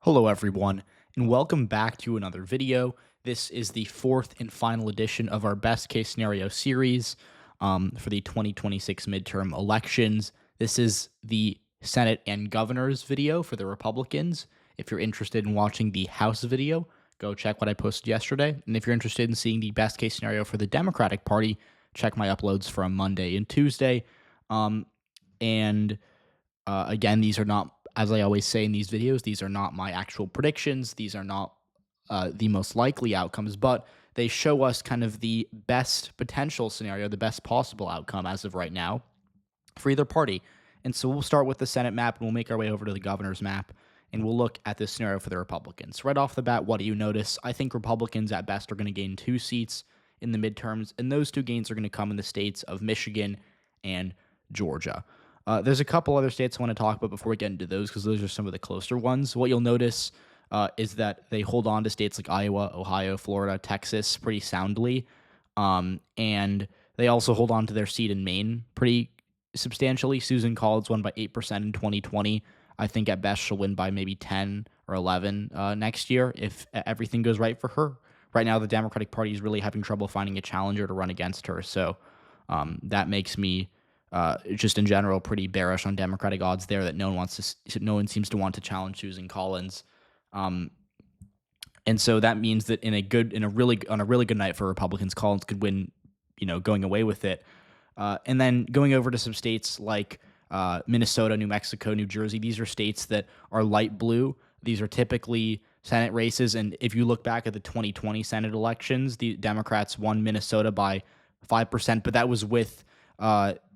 Hello everyone, and welcome back to another video. This is the fourth and final edition of our best case scenario series for the 2026 midterm elections. This is the Senate and governors video for the Republicans. If you're interested in watching the House video, go check what I posted yesterday. And if you're interested in seeing the best case scenario for the Democratic Party, check my uploads from Monday and Tuesday. And again, these are not, as I always say in these videos, these are not my actual predictions. These are not the most likely outcomes, but they show us kind of the best potential scenario, the best possible outcome as of right now for either party. And so we'll start with the Senate map and we'll make our way over to the governor's map and we'll look at this scenario for the Republicans. Right off the bat, what do you notice? I think Republicans at best are going to gain 2 seats in the midterms, and those 2 gains are going to come in the states of Michigan and Georgia. There's a couple other states I want to talk about before we get into those because those are some of the closer ones. What you'll notice is that they hold on to states like Iowa, Ohio, Florida, Texas pretty soundly. And they also hold on to their seat in Maine pretty substantially. Susan Collins won by 8% in 2020. I think at best she'll win by maybe 10 or 11 next year if everything goes right for her. Right now, the Democratic Party is really having trouble finding a challenger to run against her. So that makes me just in general pretty bearish on Democratic odds there that no one seems to want to challenge Susan Collins. And so that means that on a really good night for Republicans, Collins could win, going away with it. And then going over to some states like Minnesota, New Mexico, New Jersey, these are states that are light blue. These are typically Senate races. And if you look back at the 2020 Senate elections, the Democrats won Minnesota by 5%, but that was with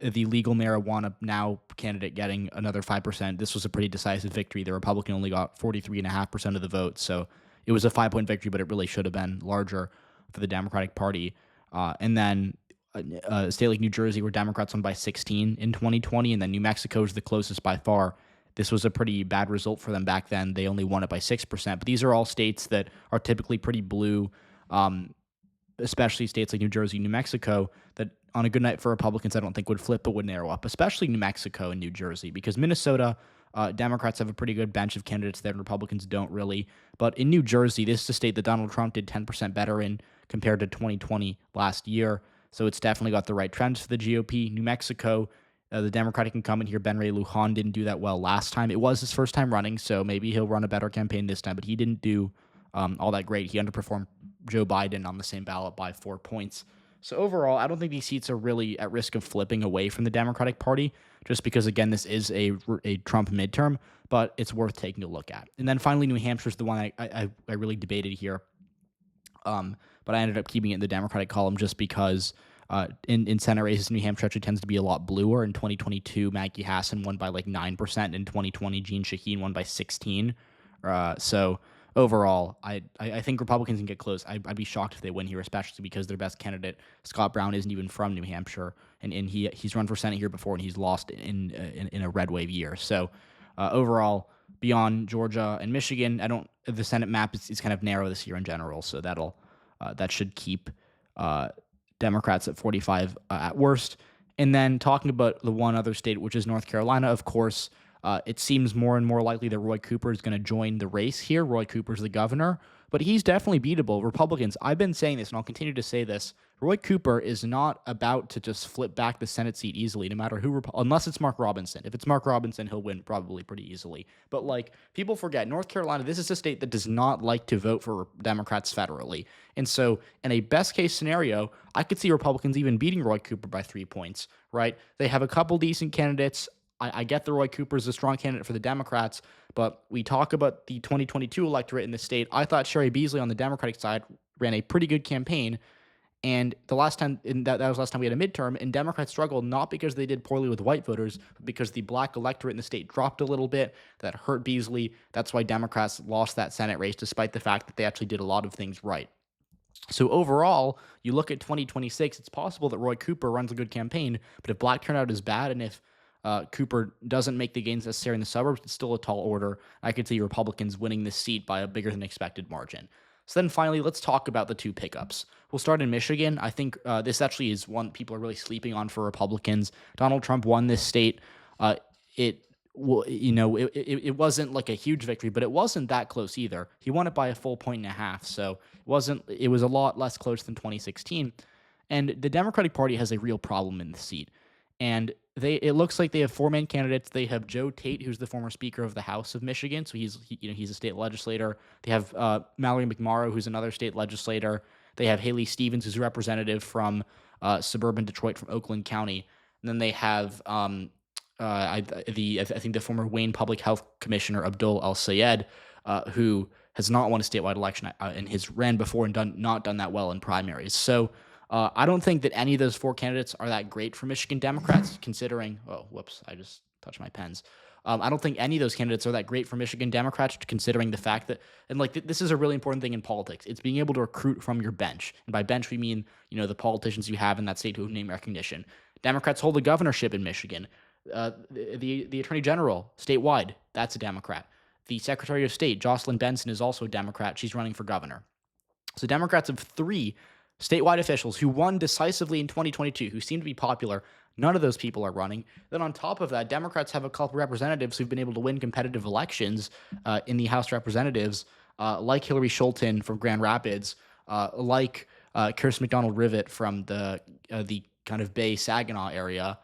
the legal marijuana now candidate getting another 5%. This was a pretty decisive victory. The Republican only got 43.5% of the vote. So it was a 5-point victory, but it really should have been larger for the Democratic Party. And then a state like New Jersey, where Democrats won by 16 in 2020, and then New Mexico is the closest by far. This was a pretty bad result for them back then. They only won it by 6%. But these are all states that are typically pretty blue, especially states like New Jersey, New Mexico, that on a good night for Republicans, I don't think would flip, but would narrow up, especially New Mexico and New Jersey, because Minnesota, Democrats have a pretty good bench of candidates there, and Republicans don't really. But in New Jersey, this is a state that Donald Trump did 10% better in compared to 2020 last year. So it's definitely got the right trends for the GOP. New Mexico, the Democratic incumbent here, Ben Ray Lujan, didn't do that well last time. It was his first time running, so maybe he'll run a better campaign this time, but he didn't do all that great. He underperformed Joe Biden on the same ballot by 4 points. So overall, I don't think these seats are really at risk of flipping away from the Democratic Party, just because, again, this is a Trump midterm, but it's worth taking a look at. And then finally, New Hampshire is the one I really debated here, but I ended up keeping it in the Democratic column just because in Senate races, New Hampshire actually tends to be a lot bluer. In 2022, Maggie Hassan won by like 9%. In 2020, Jean Shaheen won by 16%. So overall, I think Republicans can get close. I'd be shocked if they win here, especially because their best candidate, Scott Brown, isn't even from New Hampshire, and he's run for Senate here before, and he's lost in a red wave year. So overall, beyond Georgia and Michigan, the Senate map is kind of narrow this year in general, so that should keep Democrats at 45 at worst. And then talking about the one other state, which is North Carolina, of course. It seems more and more likely that Roy Cooper is going to join the race here. Roy Cooper's the governor, but he's definitely beatable. Republicans, I've been saying this, and I'll continue to say this. Roy Cooper is not about to just flip back the Senate seat easily, no matter who, unless it's Mark Robinson. If it's Mark Robinson, he'll win probably pretty easily. But people forget, North Carolina, this is a state that does not like to vote for Democrats federally. And so in a best case scenario, I could see Republicans even beating Roy Cooper by 3 points, right? They have a couple decent candidates. I get that Roy Cooper is a strong candidate for the Democrats, but we talk about the 2022 electorate in the state. I thought Sherry Beasley on the Democratic side ran a pretty good campaign, and the last time that was last time we had a midterm, and Democrats struggled not because they did poorly with white voters, but because the black electorate in the state dropped a little bit. That hurt Beasley. That's why Democrats lost that Senate race, despite the fact that they actually did a lot of things right. So overall, you look at 2026, it's possible that Roy Cooper runs a good campaign, but if black turnout is bad, and if Cooper doesn't make the gains necessary in the suburbs, it's still a tall order. I could see Republicans winning this seat by a bigger than expected margin. So then finally, let's talk about the 2 pickups. We'll start in Michigan. I think this actually is one people are really sleeping on for Republicans. Donald Trump won this state. It well, it wasn't like a huge victory, but it wasn't that close either. He won it by a full point and a half, so it was a lot less close than 2016. And the Democratic Party has a real problem in the seat. And it looks like they have four main candidates. They have Joe Tate, who's the former Speaker of the House of Michigan, so he's a state legislator. They have Mallory McMorrow, who's another state legislator. They have Haley Stevens, who's a representative from suburban Detroit from Oakland County. And then they have I think the former Wayne Public Health Commissioner Abdul El Sayed, who has not won a statewide election and has ran before and not done that well in primaries. So I don't think that any of those four candidates are that great for Michigan Democrats, considering. Oh, whoops! I just touched my pens. I don't think any of those candidates are that great for Michigan Democrats, considering the fact that, and like this is a really important thing in politics. It's being able to recruit from your bench, and by bench we mean the politicians you have in that state who have name recognition. Democrats hold the governorship in Michigan. The Attorney General statewide, that's a Democrat. The Secretary of State, Jocelyn Benson, is also a Democrat. She's running for governor. So Democrats have three statewide officials who won decisively in 2022, who seem to be popular. None of those people are running. Then on top of that, Democrats have a couple representatives who've been able to win competitive elections in the House of Representatives, like Hillary Schulten from Grand Rapids, like Kirsten McDonald-Rivet from the kind of Bay Saginaw area,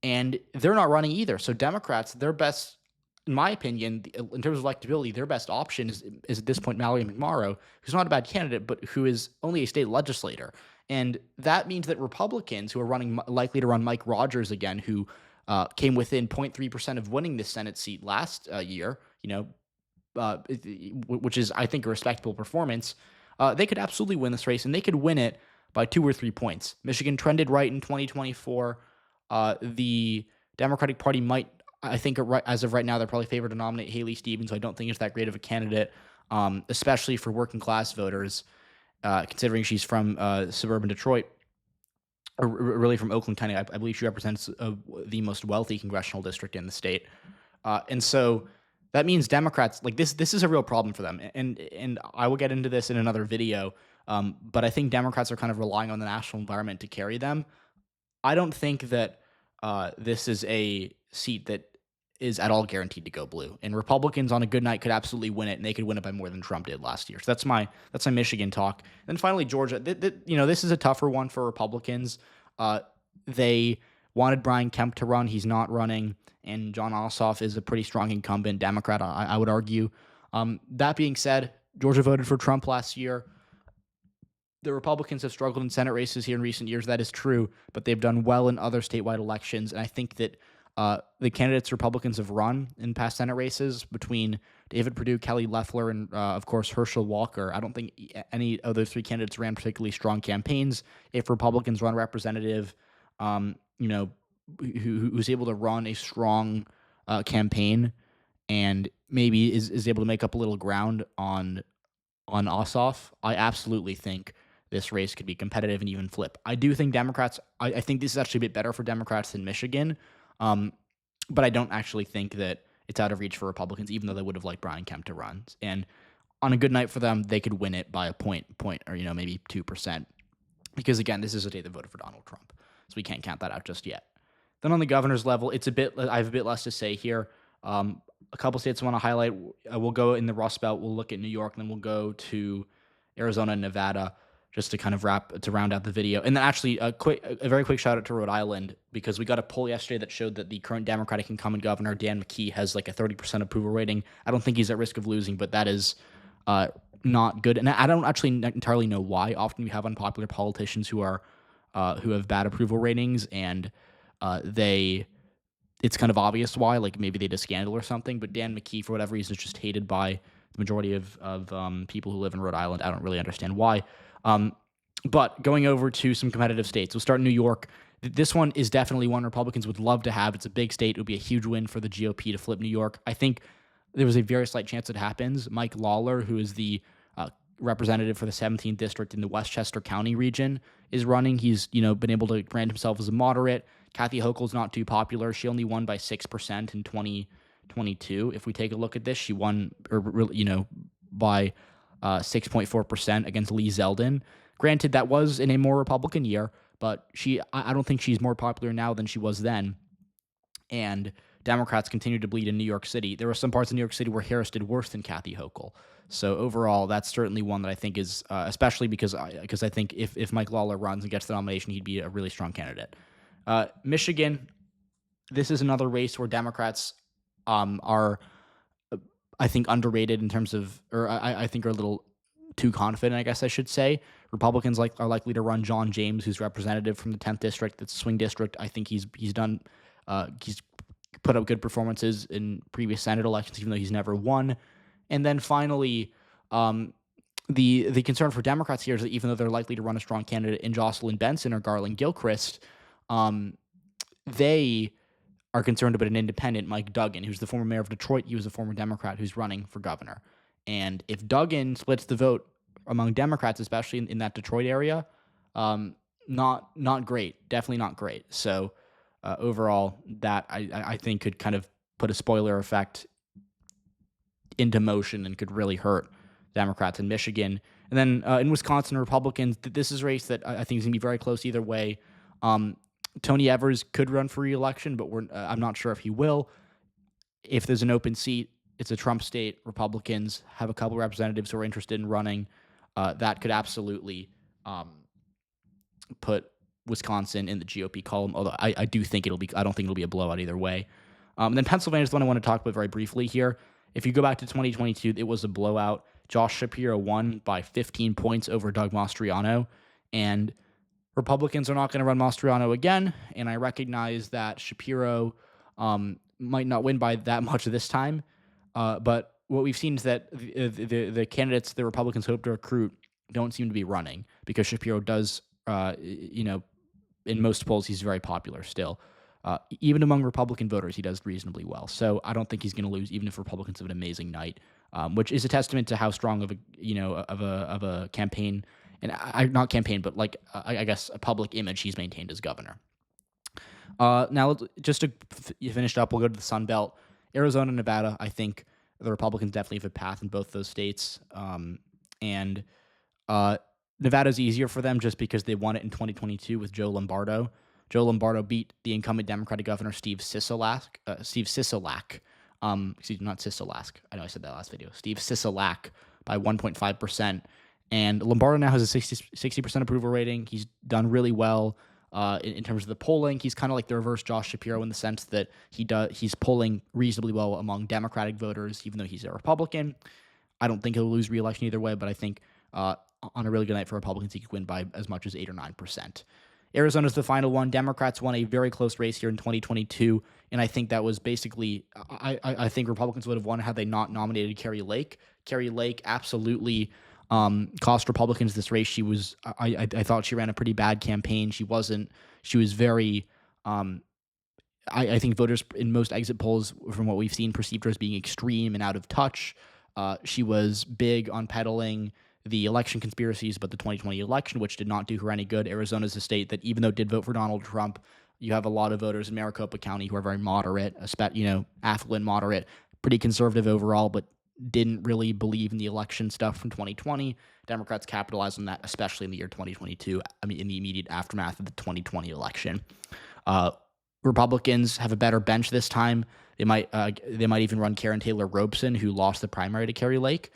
and they're not running either. So Democrats, their best, in my opinion, in terms of electability, their best option is at this point Mallory McMorrow, who's not a bad candidate, but who is only a state legislator. And that means that Republicans who are likely to run Mike Rogers again, who came within 0.3% of winning this Senate seat last year, which is, I think, a respectable performance, they could absolutely win this race, and they could win it by 2 or 3 points. Michigan trended right in 2024. The Democratic Party might, I think, as of right now, they're probably favored to nominate Haley Stevens, who I don't think is that great of a candidate, especially for working class voters, considering she's from suburban Detroit, or really from Oakland County. I believe she represents the most wealthy congressional district in the state. And so that means Democrats, like this is a real problem for them. And I will get into this in another video, but I think Democrats are kind of relying on the national environment to carry them. I don't think that this is a seat that is at all guaranteed to go blue. And Republicans on a good night could absolutely win it, and they could win it by more than Trump did last year. So that's my Michigan talk. And finally, Georgia. This is a tougher one for Republicans. They wanted Brian Kemp to run. He's not running. And Jon Ossoff is a pretty strong incumbent Democrat, I would argue. That being said, Georgia voted for Trump last year. The Republicans have struggled in Senate races here in recent years. That is true, but they've done well in other statewide elections. And I think that the candidates Republicans have run in past Senate races between David Perdue, Kelly Loeffler, and, of course, Herschel Walker, I don't think any of those three candidates ran particularly strong campaigns. If Republicans run a representative, who's able to run a strong campaign and maybe is able to make up a little ground on Ossoff, I absolutely think this race could be competitive and even flip. I do think Democrats, I think this is actually a bit better for Democrats than Michigan, but I don't actually think that it's out of reach for Republicans, even though they would have liked Brian Kemp to run. And on a good night for them, they could win it by a point, or maybe 2%. Because again, this is a state that voted for Donald Trump, so we can't count that out just yet. Then on the governor's level, I have a bit less to say here. A couple states I want to highlight. We'll go in the Rust Belt. We'll look at New York, and then we'll go to Arizona and Nevada, just to kind of round out the video. And then actually a very quick shout out to Rhode Island, because we got a poll yesterday that showed that the current Democratic incumbent governor, Dan McKee, has like a 30% approval rating. I don't think he's at risk of losing, but that is not good. And I don't actually entirely know why. Often we have unpopular politicians who have bad approval ratings, and it's kind of obvious why, like maybe they did a scandal or something, but Dan McKee, for whatever reason, is just hated by the majority of people who live in Rhode Island. I don't really understand why. But going over to some competitive states, we'll start in New York. This one is definitely one Republicans would love to have. It's a big state. It would be a huge win for the GOP to flip New York. I think there was a very slight chance it happens. Mike Lawler, who is the representative for the 17th district in the Westchester County region, is running. He's been able to brand himself as a moderate. Kathy Hochul's not too popular. She only won by 6% in 2022. If we take a look at this, she won by 6.4% against Lee Zeldin. Granted, that was in a more Republican year, but I don't think she's more popular now than she was then. And Democrats continue to bleed in New York City. There were some parts of New York City where Harris did worse than Kathy Hochul. So overall, that's certainly one that I think is, especially because I think if Mike Lawler runs and gets the nomination, he'd be a really strong candidate. Michigan, this is another race where Democrats are, I think, underrated in terms of, or I think are a little too confident, I guess I should say. Republicans are likely to run John James, who's representative from the 10th district. That's a swing district. I think he's put up good performances in previous Senate elections, even though he's never won. And then finally, the concern for Democrats here is that even though they're likely to run a strong candidate in Jocelyn Benson or Garland Gilchrist, they are concerned about an independent, Mike Duggan, who's the former mayor of Detroit. He was a former Democrat who's running for governor. And if Duggan splits the vote among Democrats, especially in that Detroit area, not great. Definitely not great. So overall, that I think could kind of put a spoiler effect into motion and could really hurt Democrats in Michigan. And then in Wisconsin, Republicans, this is a race that I think is going to be very close either way. Tony Evers could run for re-election, but I'm not sure if he will. If there's an open seat, it's a Trump state. Republicans have a couple representatives who are interested in running. That could absolutely put Wisconsin in the GOP column, although I do think I don't think it'll be a blowout either way. And then Pennsylvania is the one I want to talk about very briefly here. If you go back to 2022, it was a blowout. Josh Shapiro won by 15 points over Doug Mastriano, and Republicans are not going to run Mastriano again, and I recognize that Shapiro might not win by that much this time, but what we've seen is that the candidates the Republicans hope to recruit don't seem to be running because Shapiro does, in most polls, he's very popular still. Even among Republican voters, he does reasonably well. So I don't think he's going to lose, even if Republicans have an amazing night, which is a testament to how strong of a campaign, and not campaign, but I guess a public image he's maintained as governor. Now, just to finish up, we'll go to the Sun Belt. Arizona, Nevada, I think the Republicans definitely have a path in both those states. And Nevada's easier for them just because they won it in 2022 with Joe Lombardo. Joe Lombardo beat the incumbent Democratic governor Steve Sisolak. Excuse me, not Sisolak. I know I said that last video. Steve Sisolak by 1.5%. And Lombardo now has a 60% approval rating. He's done really well in terms of the polling. He's kind of like the reverse Josh Shapiro in the sense that he's polling reasonably well among Democratic voters, even though he's a Republican. I don't think he'll lose re-election either way, but I think on a really good night for Republicans, he could win by as much as 8 or 9%. Arizona's the final one. Democrats won a very close race here in 2022, and I think that was basically I think Republicans would have won had they not nominated Kari Lake. Kari Lake absolutely cost Republicans this race. She was I thought she ran a pretty bad campaign. She was very I think voters in most exit polls, from what we've seen, perceived her as being extreme and out of touch. She was big on peddling the election conspiracies about the 2020 election, which did not do her any good. Arizona's a state that, even though it did vote for Donald Trump, you have a lot of voters in Maricopa County who are very moderate, affluent, moderate, pretty conservative overall, but didn't really believe in the election stuff from 2020. Democrats capitalized on that, especially in the year 2022, in the immediate aftermath of the 2020 election. Republicans have a better bench this time. They might even run Karen Taylor Robeson, who lost the primary to Kari Lake.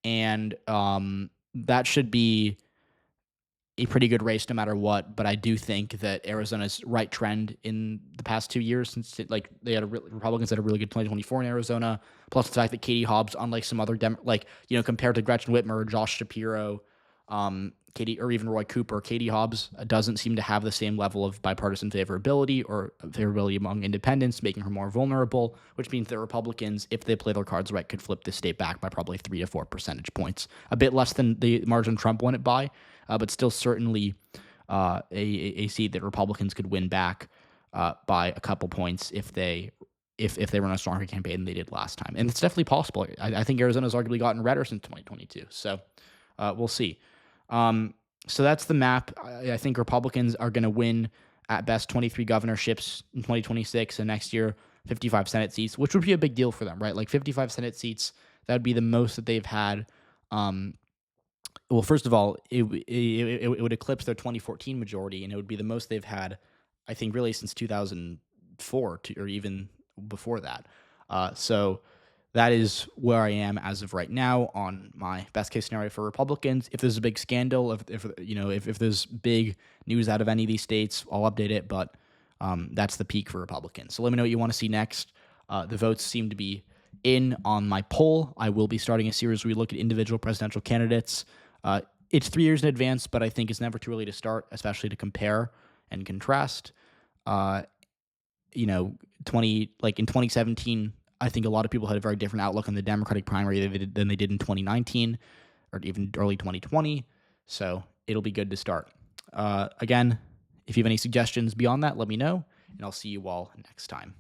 And that should be a pretty good race no matter what. But I do think that Arizona's right trend in the past 2 years, since Republicans had a really good 2024 in Arizona, plus the fact that Katie Hobbs, unlike some other compared to Gretchen Whitmer, Josh Shapiro, or even Roy Cooper, Katie Hobbs doesn't seem to have the same level of bipartisan favorability or favorability among independents, making her more vulnerable, which means that Republicans, if they play their cards right, could flip the state back by probably 3 to 4 percentage points. A bit less than the margin Trump won it by, but still certainly a seat that Republicans could win back by a couple points if they run a stronger campaign than they did last time. And it's definitely possible. I think Arizona's arguably gotten redder since 2022. So we'll see. So that's the map. I think Republicans are going to win at best 23 governorships in 2026, and next year 55 Senate seats, which would be a big deal for them, right? Like 55 Senate seats, that would be the most that they've had. Well, first of all, it would eclipse their 2014 majority, and it would be the most they've had, I think, really since 2004 or even before that. So that is where I am as of right now on my best case scenario for Republicans. If there's a big scandal, if there's big news out of any of these states, I'll update it. But that's the peak for Republicans. So let me know what you want to see next. The votes seem to be in on my poll. I will be starting a series where we look at individual presidential candidates. It's 3 years in advance, but I think it's never too early to start, especially to compare and contrast. In 2017, I think a lot of people had a very different outlook on the Democratic primary than they did in 2019 or even early 2020. So it'll be good to start. Again, if you have any suggestions beyond that, let me know, and I'll see you all next time.